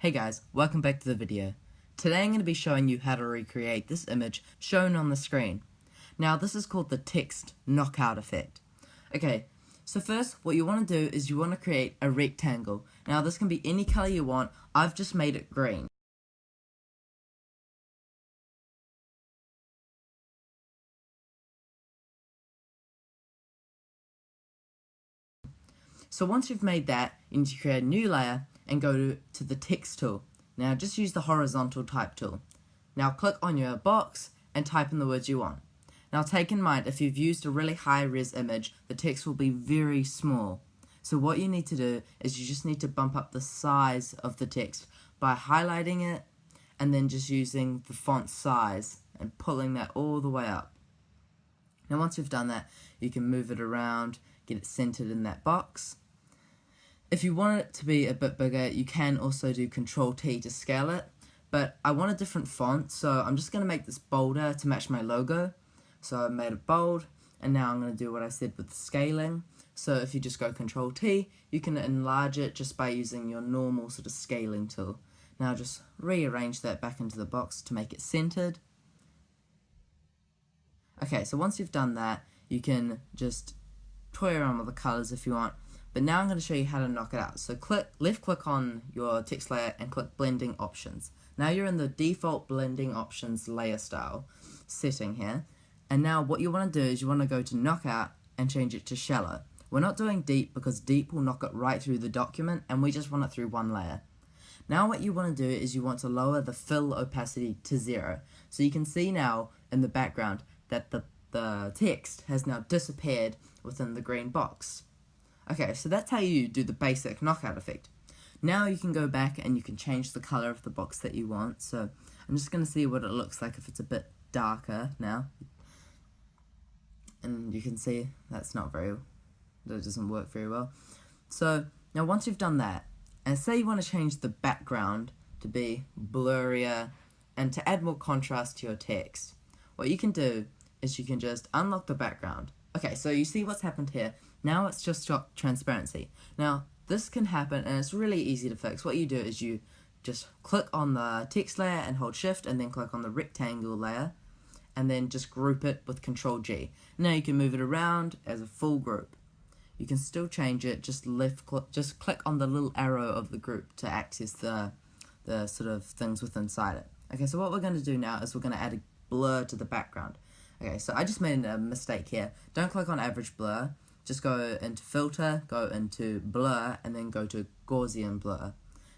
Hey guys, welcome back to the video. Today I'm going to be showing you how to recreate this image shown on the screen. Now this is called the text knockout effect. Okay, so first what you want to do is you want to create a rectangle. Now this can be any color you want. I've just made it green. So once you've made that, you need to create a new layer and go to the text tool. Now just use the horizontal type tool. Now click on your box and type in the words you want. Now take in mind, if you've used a really high res image, the text will be very small. So what you need to do is you just need to bump up the size of the text by highlighting it and then just using the font size and pulling that all the way up. Now once you've done that, you can move it around, get it centered in that box. If you want it to be a bit bigger, you can also do Control-T to scale it, but I want a different font, so I'm just going to make this bolder to match my logo. So I made it bold, and now I'm going to do what I said with the scaling. So if you just go Control-T, you can enlarge it just by using your normal sort of scaling tool. Now just rearrange that back into the box to make it centered. Okay, so once you've done that, you can just toy around with the colors if you want. But now I'm going to show you how to knock it out. So left click on your text layer and click blending options. Now you're in the default blending options layer style setting here. And now what you want to do is you want to go to knockout and change it to shallow. We're not doing deep because deep will knock it right through the document and we just want it through one layer. Now what you want to do is you want to lower the fill opacity to 0. So you can see now in the background that the text has now disappeared within the green box. Okay, so that's how you do the basic knockout effect. Now you can go back and you can change the color of the box that you want. So I'm just going to see what it looks like if it's a bit darker now. And you can see that doesn't work very well. So now once you've done that, and say you want to change the background to be blurrier and to add more contrast to your text, what you can do is you can just unlock the background. Okay, so you see what's happened here. Now it's just got transparency. Now this can happen and it's really easy to fix. What you do is you just click on the text layer and hold shift and then click on the rectangle layer and then just group it with Control-G. Now you can move it around as a full group. You can still change it, just click on the little arrow of the group to access the sort of things within inside it. Okay, so what we're going to do now is we're going to add a blur to the background. Okay, so I just made a mistake here. Don't click on average blur. Just go into filter, go into blur, and then go to Gaussian blur.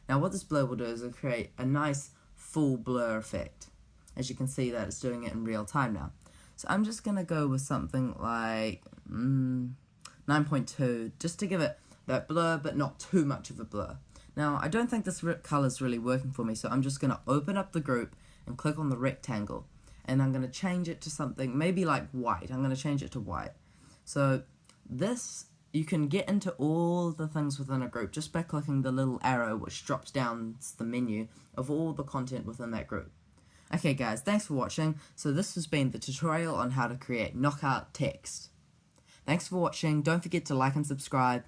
Now what this blur will do is it'll create a nice full blur effect. As you can see that it's doing it in real time now. So I'm just going to go with something like 9.2, just to give it that blur, but not too much of a blur. Now I don't think this color is really working for me, so I'm just going to open up the group and click on the rectangle. And I'm going to change it to something, maybe like white. I'm going to change it to white. So this, you can get into all the things within a group just by clicking the little arrow which drops down the menu of all the content within that group. Okay guys, thanks for watching. So this has been the tutorial on how to create knockout text. Thanks for watching. Don't forget to like and subscribe.